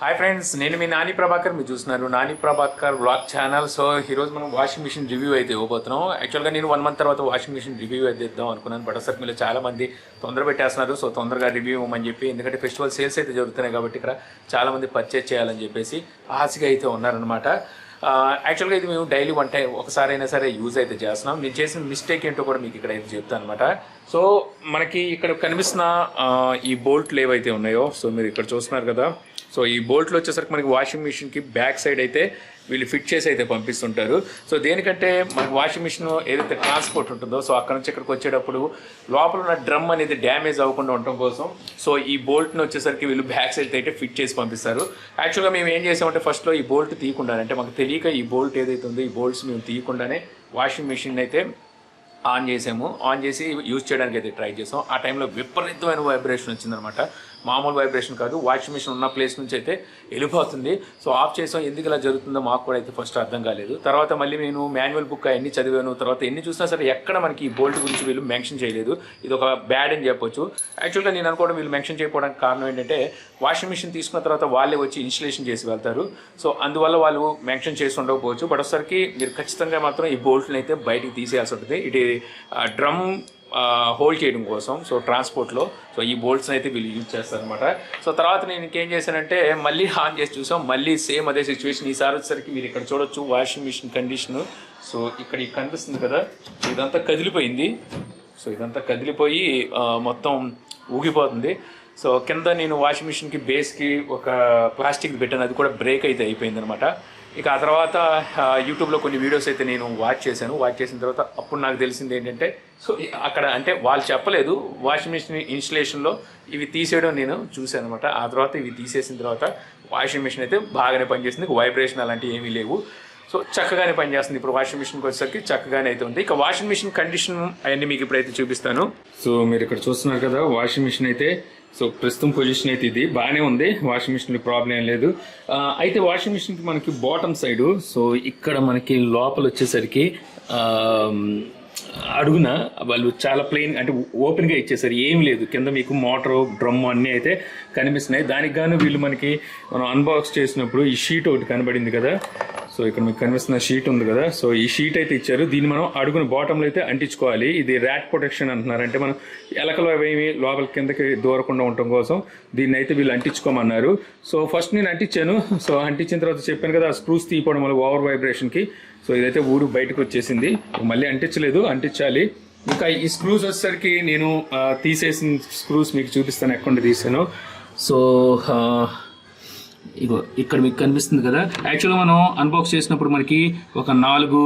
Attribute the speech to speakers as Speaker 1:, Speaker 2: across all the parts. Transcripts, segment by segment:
Speaker 1: Hi friends, నేను మీ నాని ప్రభాకర్. మీరు చూస్తున్నారు Nani Prabhakar vlog channel. So ఈరోజు మనం వాషింగ్ మిషన్ రివ్యూ అయితే ఇవ్వబోతున్నాం. యాక్చువల్గా నేను 1 month తర్వాత వాషింగ్ మిషన్ రివ్యూ అయితే ఇద్దాం అనుకున్నాను. బట్ అసలు మీరు చాలా మంది తొందర పెట్టేస్తున్నారు. సో తొందరగా రివ్యూ ఇవ్వమని చెప్పి, ఎందుకంటే ఫెస్టివల్ సేల్స్ అయితే జరుగుతున్నాయి కాబట్టి ఇక్కడ చాలామంది పర్చేజ్ చేయాలని చెప్పేసి ఆశగా అయితే ఉన్నారనమాట. యాక్చువల్గా ఇది మేము డైలీ ఒకసారి అయినా సరే యూజ్ అయితే చేస్తున్నాం. నేను చేసిన మిస్టేక్ ఏంటో కూడా మీకు ఇక్కడ అయితే చెప్తాను అనమాట. సో మనకి ఇక్కడ కనిపిస్తున్న ఈ బోల్ట్లు ఏవైతే ఉన్నాయో, సో మీరు ఇక్కడ చూస్తున్నారు కదా. సో ఈ బోల్ట్లు వచ్చేసరికి మనకి వాషింగ్ మిషన్కి బ్యాక్ సైడ్ అయితే వీళ్ళు ఫిట్ చేసి అయితే పంపిస్తుంటారు. సో దేనికంటే మనకి వాషింగ్ మిషన్ ఏదైతే ట్రాన్స్పోర్ట్ ఉంటుందో, సో అక్కడ నుంచి ఇక్కడికి వచ్చేటప్పుడు లోపల ఉన్న డ్రమ్ అనేది డ్యామేజ్ అవ్వకుండా ఉండటం కోసం సో ఈ బోల్ట్ని వచ్చేసరికి వీళ్ళు బ్యాక్ సైడ్ అయితే ఫిట్ చేసి పంపిస్తారు. యాక్చువల్గా మేము ఏం చేసామంటే ఫస్ట్లో ఈ బోల్ట్ తీయకుండానే, అంటే మాకు తెలియక ఈ బోల్ట్ ఏదైతే ఉందో ఈ బోల్ట్స్ మేము తీయకుండానే వాషింగ్ మిషన్ అయితే ఆన్ చేసాము. ఆన్ చేసి యూజ్ చేయడానికి అయితే ట్రై చేసాం. ఆ టైంలో విపరీతమైన వైబ్రేషన్ వచ్చిందనమాట. మామూలు వైబ్రేషన్ కాదు, వాషింగ్ మిషన్ ఉన్న ప్లేస్ నుంచి అయితే వెళ్ళిపోతుంది. సో ఆఫ్ చేసాం. ఎందుకు ఇలా జరుగుతుందో మాకు కూడా అయితే ఫస్ట్ అర్థం కాలేదు. తర్వాత మళ్ళీ నేను మాన్యువల్ బుక్ అవన్నీ చదివాను. తర్వాత ఎన్ని చూసినా సరే ఎక్కడ మనకి ఈ బోల్ట్ గురించి వీళ్ళు మెన్షన్ చేయలేదు. ఇది ఒక బ్యాడ్ అని చెప్పొచ్చు. యాక్చువల్గా నేను అనుకోవడం వీళ్ళు మెన్షన్ చేయకపోవడానికి కారణం ఏంటంటే వాషింగ్ మిషన్ తీసుకున్న తర్వాత వాళ్ళే వచ్చి ఇన్స్టలేషన్ చేసి వెళ్తారు. సో అందువల్ల వాళ్ళు మెన్షన్ చేసి ఉండకపోవచ్చు. బట్ ఒకసారికి మీరు ఖచ్చితంగా మాత్రం ఈ బోల్ట్ని అయితే బయటికి తీసేయాల్సి ఉంటుంది. ఇది డ్రమ్ హోల్డ్ చేయడం కోసం, సో ట్రాన్స్పోర్ట్లో సో ఈ బోల్ట్స్ని అయితే వీళ్ళు యూజ్ చేస్తారనమాట. సో తర్వాత నేను ఇంకేం చేశానంటే మళ్ళీ ఆన్ చేసి చూసాం. మళ్ళీ సేమ్ అదే సిచ్యువేషన్. ఈసారి వచ్చేసరికి మీరు ఇక్కడ చూడొచ్చు వాషింగ్ మిషన్ కండిషను. సో ఇక్కడ కనిపిస్తుంది కదా, ఇదంతా కదిలిపోయింది. సో ఇదంతా కదిలిపోయి మొత్తం ఊగిపోతుంది. సో కింద నేను వాషింగ్ మిషన్కి బేస్కి ఒక ప్లాస్టిక్ పెట్టాను, అది కూడా బ్రేక్ అయితే అయిపోయిందనమాట. ఇక ఆ తర్వాత యూట్యూబ్లో కొన్ని వీడియోస్ అయితే నేను వాచ్ చేశాను. వాచ్ చేసిన తర్వాత అప్పుడు నాకు తెలిసింది ఏంటంటే, సో అక్కడ అంటే వాళ్ళు చెప్పలేదు, వాషింగ్ మిషన్ ఇన్స్టలేషన్లో ఇవి తీసేయడం నేను చూశాను అనమాట. ఆ తర్వాత ఇవి తీసేసిన తర్వాత వాషింగ్ మిషన్ అయితే బాగానే పనిచేసింది. వైబ్రేషన్ అలాంటివి ఏమీ లేవు. సో చక్కగానే పనిచేస్తుంది. ఇప్పుడు వాషింగ్ మిషన్కి వచ్చేసరికి చక్కగానే అయితే ఉంది. ఇక వాషింగ్ మిషన్ కండిషన్ అవన్నీ మీకు ఇప్పుడైతే చూపిస్తాను. సో మీరు ఇక్కడ చూస్తున్నారు కదా వాషింగ్ మిషన్ అయితే. సో ప్రస్తుతం పొజిషన్ అయితే ఇది బాగానే ఉంది. వాషింగ్ మిషన్ ప్రాబ్లం ఏం లేదు. అయితే వాషింగ్ మిషన్కి మనకి బాటమ్ సైడు, సో ఇక్కడ మనకి లోపల వచ్చేసరికి అడుగున వాళ్ళు చాలా ప్లెయిన్ అంటే ఓపెన్గా ఇచ్చేసారు, ఏమి లేదు. కింద మీకు మోటారు డ్రమ్ అన్నీ అయితే కనిపిస్తున్నాయి. దానికి గాను వీళ్ళు మనకి మనం అన్బాక్స్ చేసినప్పుడు ఈ షీట్ ఒకటి కనబడింది కదా. సో ఇక్కడ మీకు కనిపిస్తున్న షీట్ ఉంది కదా. సో ఈ షీట్ అయితే ఇచ్చారు. దీన్ని మనం అడుగున బాటంలో అయితే అంటించుకోవాలి. ఇది ర్యాట్ ప్రొటెక్షన్ అంటున్నారు. అంటే మనం ఎలకలు అవేమి లోపల కిందకి దూరకుండా ఉండటం కోసం దీన్ని అయితే వీళ్ళు అంటించుకోమన్నారు. సో ఫస్ట్ నేను అంటించాను. సో అంటించిన తర్వాత చెప్పాను కదా, ఆ స్క్రూస్ తీయడం వల్ల ఓవర్ వైబ్రేషన్కి సో ఇదైతే ఊరు బయటకు వచ్చేసింది. మళ్ళీ అంటించలేదు, అంటించాలి. ఇంకా ఈ స్క్రూస్ వచ్చేసరికి నేను తీసేసిన స్క్రూస్ మీకు చూపిస్తాను ఎక్కడ తీసాను. సో ఇగో ఇక్కడ మీకు కనిపిస్తుంది కదా. యాక్చువల్గా మనం అన్బాక్స్ చేసినప్పుడు మనకి ఒక 4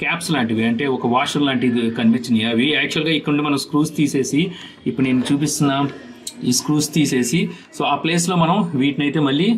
Speaker 1: క్యాప్స్ లాంటివి, అంటే ఒక వాషర్ లాంటివి కనిపించినాయి. అవి యాక్చువల్గా ఇక్కడ మనం స్క్రూస్ తీసేసి, ఇప్పుడు నేను చూపిస్తున్న ఈ స్క్రూస్ తీసేసి సో ఆ ప్లేస్లో మనం వీటిని అయితే మళ్ళీ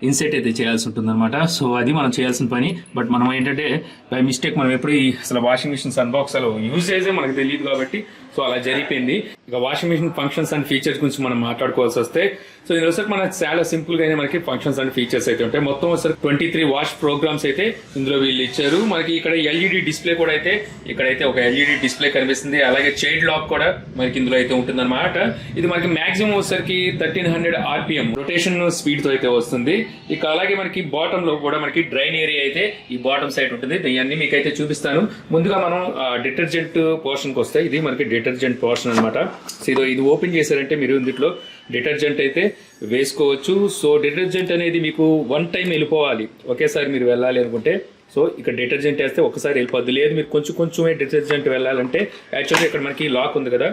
Speaker 1: ఇన్సెట్ అయితే చేయాల్సి ఉంటుంది అనమాట. సో అది మనం చేయాల్సిన పని. బట్ మనం ఏంటంటే బై మిస్టేక్ మనం ఎప్పుడు అసలు వాషింగ్ మిషన్స్ అన్బాక్స్ అలా యూజ్ చేసే మనకు తెలియదు కాబట్టి సో అలా జరిగిపోయింది. ఇక washing machine functions and features గురించి మనం మాట్లాడుకోవాల్సి వస్తే, సో ఇది ఒకసారి మనకి చాలా సింపుల్ గానే మనకి ఫంక్షన్స్ అండ్ ఫీచర్స్ అయితే ఉంటాయి. మొత్తం ఒకసారి 23 వాష్ ప్రోగ్రామ్స్ అయితే ఇందులో వీళ్ళు ఇచ్చారు. మనకి ఇక్కడ ఎల్ఈడి డిస్ప్లే కూడా అయితే ఇక్కడైతే ఒక ఎల్ఈడి డిస్ప్లే కనిపిస్తుంది. అలాగే చైల్డ్ లాక్ కూడా మనకి ఇందులో అయితే ఉంటుంది అనమాట. ఇది మనకి మాక్సిమం వచ్చేసరికి 1300 RPM రొటేషన్ స్పీడ్ తో అయితే వస్తుంది. ఇక అలాగే మనకి బాటమ్ లో కూడా మనకి డ్రైన్ ఏరియా అయితే ఈ బాటమ్ సైడ్ ఉంటుంది. ఇవన్నీ మీకు అయితే చూపిస్తాను. ముందుగా మనం డిటర్జెంట్ పోర్షన్ కి వస్తే, ఇది మనకి డిటర్జెంట్ పోర్షన్ అనమాట. సో ఇది ఓపెన్ చేశారంటే మీరు ఇందులో డిటర్జెంట్ అయితే వేసుకోవచ్చు. సో డిటర్జెంట్ అనేది మీకు 1 time వెళ్ళిపోవాలి, ఒకేసారి మీరు వెళ్ళాలి అనుకుంటే. సో ఇక్కడ డిటర్జెంట్ వేస్తే ఒకసారి వెళ్ళిపోద్ది. లేదు మీరు కొంచెమే డిటర్జెంట్ వెళ్ళాలంటే యాక్చువల్గా ఇక్కడ మనకి లాక్ ఉంది కదా.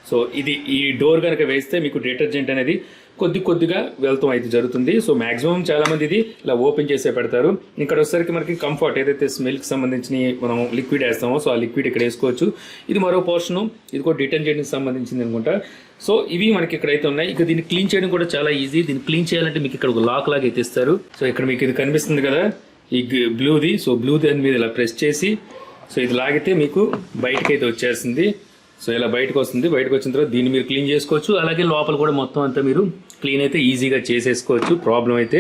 Speaker 1: సో ఇది ఈ డోర్ కనుక వేస్తే మీకు డిటర్జెంట్ అనేది కొద్దిగా వెళ్తాం అయితే జరుగుతుంది. సో మాక్సిమం చాలా మంది ఇది ఇలా ఓపెన్ చేసే పెడతారు. ఇక్కడ వచ్చేసరికి మనకి కంఫర్ట్ ఏదైతే స్మెల్కి సంబంధించి మనం లిక్విడ్ వేస్తామో సో ఆ లిక్విడ్ ఇక్కడ వేసుకోవచ్చు. ఇది మరో పోర్షను, ఇది కూడా డిటర్జెంట్కి సంబంధించింది అనుకుంటా. సో ఇవి మనకి ఇక్కడైతే ఉన్నాయి. ఇక దీన్ని క్లీన్ చేయడం కూడా చాలా ఈజీ. దీన్ని క్లీన్ చేయాలంటే మీకు ఇక్కడ ఒక లాక్ లాగా అయితే ఇస్తారు. సో ఇక్కడ మీకు ఇది కనిపిస్తుంది కదా ఈ బ్లూది. సో బ్లూ దాని మీద ఇలా ప్రెస్ చేసి సో ఇది లాగితే మీకు బయటకి అయితే వచ్చేస్తుంది. సో ఇలా బయటకు వస్తుంది. బయటకు వచ్చిన తర్వాత దీన్ని మీరు క్లీన్ చేసుకోవచ్చు. అలాగే లోపల కూడా మొత్తం అంతా మీరు క్లీన్ అయితే ఈజీగా చేసేసుకోవచ్చు. ప్రాబ్లం అయితే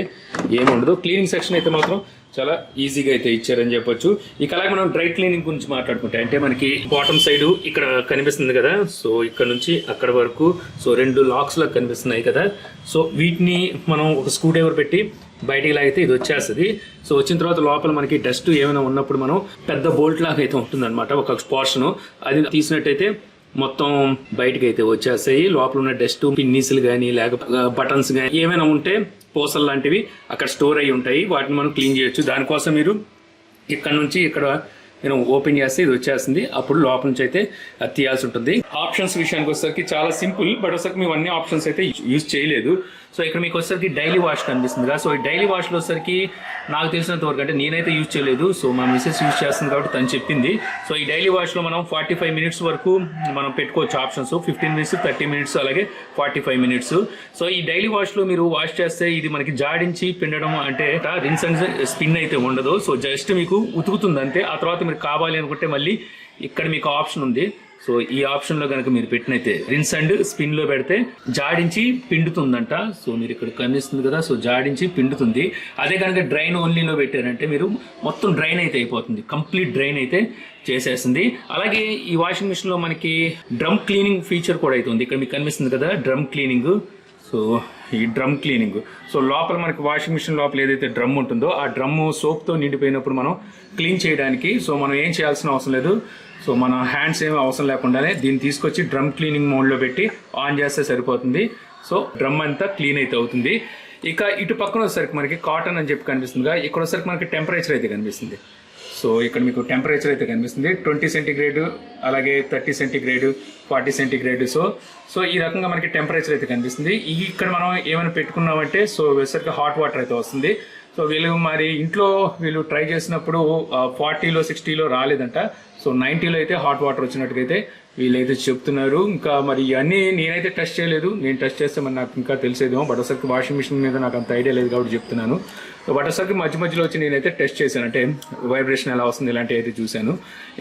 Speaker 1: ఏముండదు. క్లీనింగ్ సెక్షన్ అయితే మాత్రం చాలా ఈజీగా అయితే ఇచ్చారని చెప్పొచ్చు. ఇక అలాగే మనం డ్రై క్లీనింగ్ గురించి మాట్లాడుకుంటే, అంటే మనకి బాటమ్ సైడ్ ఇక్కడ కనిపిస్తుంది కదా. సో ఇక్కడ నుంచి అక్కడ వరకు సో 2 లాక్స్ లా కనిపిస్తున్నాయి కదా. సో వీటిని మనం ఒక స్క్రూ డ్రైవర్ పెట్టి బయటికి లాగితే ఇది వచ్చేస్తుంది. సో వచ్చిన తర్వాత లోపల మనకి డస్ట్ ఏమైనా ఉన్నప్పుడు మనం పెద్ద బోల్ట్ లాగా అయితే ఉంటుందన్నమాట ఒక పోర్షన్, అది తీసినట్టయితే మొత్తం బయటకి అయితే వచ్చేస్తాయి. లోపల ఉన్న డస్ట్ పిన్నీసులు కానీ లేకపోతే బటన్స్ కానీ ఏమైనా ఉంటే పూసలు లాంటివి అక్కడ స్టోర్ అయి ఉంటాయి, వాటిని మనం క్లీన్ చేయొచ్చు. దానికోసం మీరు ఇక్కడ నుంచి ఇక్కడ నేను ఓపెన్ చేస్తే ఇది వచ్చేస్తుంది, అప్పుడు లోపల నుంచి అయితే అది తీయాల్సి ఉంటుంది. ఆప్షన్స్ విషయానికి వచ్చేసరికి చాలా సింపుల్, బట్ వచ్చేసరికి మేము అన్ని ఆప్షన్స్ అయితే యూజ్ చేయలేదు. సో ఇక్కడ మీకు వచ్చేసరికి డైలీ వాష్ కనిపిస్తుంది కదా, సో ఈ డైలీ వాష్లో వచ్చేసరికి నాకు తెలిసినంత వరకు అంటే నేనైతే యూజ్ చేయలేదు, సో మా మిసెస్ యూజ్ చేస్తుంది కాబట్టి తను చెప్పింది. సో ఈ డైలీ వాష్లో మనం 45 మినిట్స్ వరకు మనం పెట్టుకోవచ్చు ఆప్షన్స్, 15 మినిట్స్, 30 మినిట్స్, అలాగే 45 మినిట్స్. సో ఈ డైలీ వాష్లో మీరు వాష్ చేస్తే ఇది మనకి జాడించి పిండడం అంటే రిన్స్ అండ్ స్పిన్ అయితే ఉండదు. సో జస్ట్ మీకు ఉతుకుతుంది అంతే. ఆ తర్వాత మీరు కావాలి అనుకుంటే మళ్ళీ ఇక్కడ మీకు ఆప్షన్ ఉంది. సో ఈ ఆప్షన్ లో కనుక మీరు పెట్టినైతే రిన్స్ అండ్ స్పిన్ లో పెడితే జాడించి పిండుతుందంట. సో మీరు ఇక్కడ కనిపిస్తుంది కదా, సో జాడించి పిండుతుంది. అదే కనుక డ్రైన్ ఓన్లీలో పెట్టారంటే మీరు మొత్తం డ్రైన్ అయితే అయిపోతుంది, కంప్లీట్ డ్రైన్ అయితే చేసేస్తుంది. అలాగే ఈ వాషింగ్ మిషన్ లో మనకి డ్రమ్ క్లీనింగ్ ఫీచర్ కూడా అయితే ఉంది. ఇక్కడ మీకు కనిపిస్తుంది కదా డ్రమ్ క్లీనింగ్. సో ఈ డ్రమ్ క్లీనింగ్, సో లోపల మనకి వాషింగ్ మిషన్ లోపల ఏదైతే డ్రమ్ ఉంటుందో ఆ డ్రమ్ సోప్తో నిండిపోయినప్పుడు మనం క్లీన్ చేయడానికి సో మనం ఏం చేయాల్సిన అవసరం లేదు. సో మన హ్యాండ్స్ ఏమీ అవసరం లేకుండానే దీన్ని తీసుకొచ్చి డ్రమ్ క్లీనింగ్ మోడ్లో పెట్టి ఆన్ చేస్తే సరిపోతుంది. సో డ్రమ్ అంతా క్లీన్ అయితే అవుతుంది. ఇక ఇటు పక్కన వచ్చేసరికి మనకి కాటన్ అని చెప్పి కనిపిస్తుందిగా, ఇక్కడ వచ్చేసరికి మనకి టెంపరేచర్ అయితే కనిపిస్తుంది. సో ఇక్కడ మీకు టెంపరేచర్ అయితే కనిపిస్తుంది 20 సెంటీగ్రేడ్, అలాగే 30 సెంటీగ్రేడ్, 40 సెంటీగ్రేడ్. సో ఈ రకంగా మనకి టెంపరేచర్ అయితే కనిపిస్తుంది. ఇక్కడ మనం ఏమైనా పెట్టుకున్నామంటే సో వచ్చేసరికి హాట్ వాటర్ అయితే వస్తుంది. సో వీళ్ళు మరి ఇంట్లో వీళ్ళు ట్రై చేసినప్పుడు 40లో 60లో రాలేదంట. సో 90లో అయితే హాట్ వాటర్ వచ్చినట్టుగైతే వీళ్ళైతే చెప్తున్నారు. ఇంకా మరి ఇవన్నీ నేనైతే టెస్ట్ చేయలేదు, నేను టెస్ట్ చేస్తే మరి నాకు ఇంకా తెలిసేదేమో. బట్ ఒకసారికి వాషింగ్ మిషన్ మీద నాకు అంత ఐడియా లేదు కాబట్టి చెప్తున్నాను. బట్ ఒకసారికి మధ్యలో వచ్చి నేనైతే టెస్ట్ చేశాను, అంటే వైబ్రేషన్ ఎలా వస్తుంది ఇలాంటివి అయితే చూశాను.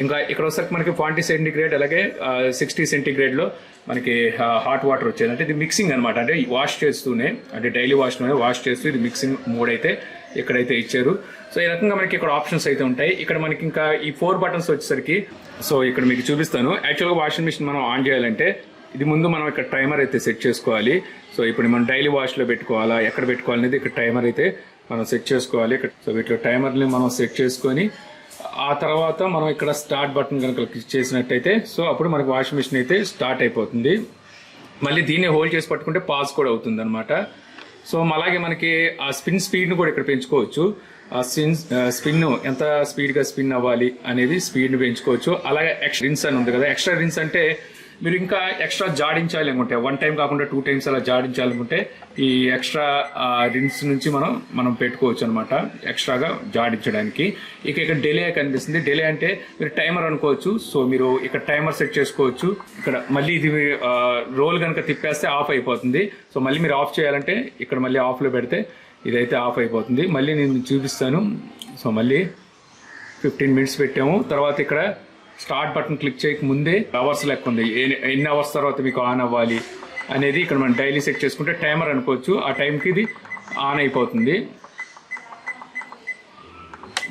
Speaker 1: ఇంకా ఇక్కడ ఒకసారికి మనకి 40 సెంటీగ్రేడ్ అలాగే 60 సెంటీగ్రేడ్లో మనకి హాట్ వాటర్ వచ్చేది. అంటే ఇది మిక్సింగ్ అనమాట, అంటే వాష్ చేస్తూనే అంటే డైలీ వాష్లోనే వాష్ చేస్తూ ఇది మిక్సింగ్ మోడ్ అయితే ఇక్కడైతే ఇచ్చారు. సో ఈ రకంగా మనకి ఇక్కడ ఆప్షన్స్ అయితే ఉంటాయి. ఇక్కడ మనకి ఇంకా ఈ 4 బటన్స్ వచ్చేసరికి సో ఇక్కడ మీకు చూపిస్తాను. యాక్చువల్గా వాషింగ్ మిషన్ మనం ఆన్ చేయాలంటే ఇది ముందు మనం ఇక్కడ టైమర్ అయితే సెట్ చేసుకోవాలి. సో ఇప్పుడు మనం డైలీ వాష్లో పెట్టుకోవాలా ఎక్కడ పెట్టుకోవాలనేది ఇక్కడ టైమర్ అయితే మనం సెట్ చేసుకోవాలి. ఇక్కడ సో వీటిలో టైమర్ని మనం సెట్ చేసుకొని ఆ తర్వాత మనం ఇక్కడ స్టార్ట్ బటన్ కనుక క్లిక్ చేసినట్టయితే సో అప్పుడు మనకి వాషింగ్ మిషన్ అయితే స్టార్ట్ అయిపోతుంది. మళ్ళీ దీన్ని హోల్డ్ చేసి పట్టుకుంటే పాజ్ కూడా అవుతుంది అనమాట. సో అలాగే మనకి ఆ స్పిన్ స్పీడ్ని కూడా ఇక్కడ పెంచుకోవచ్చు. ఆ స్పిన్ ఎంత స్పీడ్గా స్పిన్ అవ్వాలి అనేది స్పీడ్ని పెంచుకోవచ్చు. అలాగే ఎక్స్ట్రా రిన్స్ అని ఉంది కదా, ఎక్స్ట్రా రిన్స్ అంటే మీరు ఇంకా ఎక్స్ట్రా జాడించాలి అనుకుంటే 1 టైం కాకుండా 2 టైమ్స్ అలా జాడించాలనుకుంటే ఈ ఎక్స్ట్రా రిన్స్ నుంచి మనం పెట్టుకోవచ్చు అనమాట ఎక్స్ట్రాగా జాడించడానికి. ఇక ఇక్కడ డిలే కనిపిస్తుంది. డిలే అంటే మీరు టైమర్ అనుకోవచ్చు. సో మీరు ఇక్కడ టైమర్ సెట్ చేసుకోవచ్చు. ఇక్కడ మళ్ళీ ఇది రోల్ కనుక తిప్పేస్తే ఆఫ్ అయిపోతుంది. సో మళ్ళీ మీరు ఆఫ్ చేయాలంటే ఇక్కడ మళ్ళీ ఆఫ్లో పెడితే ఇదైతే ఆఫ్ అయిపోతుంది. మళ్ళీ నేను చూపిస్తాను. సో మళ్ళీ 15 మినిట్స్ పెట్టాము. తర్వాత ఇక్కడ స్టార్ట్ బటన్ క్లిక్ చేయక ముందే అవర్స్ లెక్క ఉంది, ఎన్ని అవర్స్ తర్వాత మీకు ఆన్ అవ్వాలి అనేది ఇక్కడ మనం డైలీ సెట్ చేసుకుంటే టైమర్ అనుకోవచ్చు. ఆ టైంకి ఇది ఆన్ అయిపోతుంది.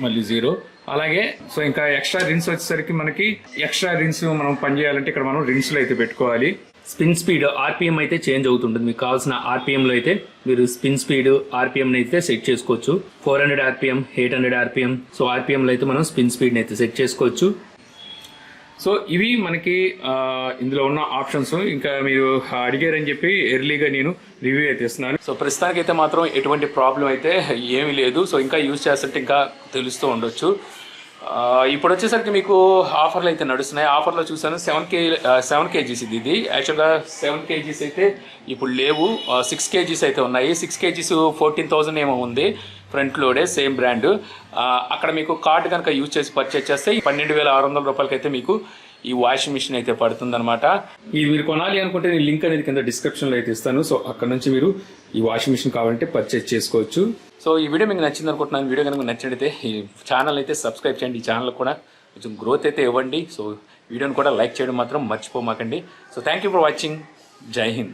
Speaker 1: మళ్ళీ 0. అలాగే సో ఇంకా ఎక్స్ట్రా రిన్స్ వచ్చేసరికి మనకి ఎక్స్ట్రా రిన్స్ మనం పని చేయాలంటే ఇక్కడ మనం రిన్స్లో అయితే పెట్టుకోవాలి. స్పిన్ స్పీడ్ ఆర్పిఎం అయితే చేంజ్ అవుతుంటుంది. మీకు కావాల్సిన ఆర్పిఎంలో అయితే మీరు స్పిన్ స్పీడ్ ఆర్పిఎం అయితే సెట్ చేసుకోవచ్చు. 400 ఆర్పిఎం, 800 ఆర్పిఎం. సో ఆర్పిఎంలో అయితే మనం స్పిన్ స్పీడ్ని అయితే సెట్ చేసుకోవచ్చు. సో ఇవి మనకి ఇందులో ఉన్న ఆప్షన్స్. ఇంకా మీరు అడిగారని చెప్పి ఎర్లీగా నేను రివ్యూ అయితే ఇస్తున్నాను. సో ప్రస్తుతానికి అయితే మాత్రం ఎటువంటి ప్రాబ్లం అయితే ఏమీ లేదు. సో ఇంకా యూజ్ చేస్తుంటే ఇంకా తెలుస్తూ ఉండొచ్చు. ఇప్పుడు వచ్చేసరికి మీకు ఆఫర్లు అయితే నడుస్తున్నాయి. ఆఫర్లో చూసాను 7 kgs ఇది యాక్చువల్గా 7 kgs అయితే ఇప్పుడు లేవు. 6 kgs అయితే ఉన్నాయి. 6 kgs 14,000 ఏమో ఉంది ఫ్రంట్ లోడే, సేమ్ బ్రాండ్. అక్కడ మీకు కార్డు కనుక యూజ్ చేసి పర్చేస్ చేస్తే 12,600 రూపాయలకి అయితే మీకు ఈ వాషింగ్ మిషన్ అయితే పడుతుంది అనమాట. ఇది మీరు కొనాలి అనుకుంటే నేను లింక్ అనేది కింద డిస్క్రిప్షన్లో అయితే ఇస్తాను. సో అక్కడ నుంచి మీరు ఈ వాషింగ్ మిషన్ కావాలంటే పర్చేస్ చేసుకోవచ్చు. సో ఈ వీడియో మీకు నచ్చింది అనుకుంటున్నాను. వీడియో కనుక నచ్చినట్టయితే ఈ ఛానల్ అయితే సబ్స్క్రైబ్ చేయండి. ఈ ఛానల్ కూడా కొంచెం గ్రోత్ అయితే ఇవ్వండి. సో వీడియోని కూడా లైక్ చేయడం మాత్రం మర్చిపోమాకండి. So thank you for watching. జై హింద్.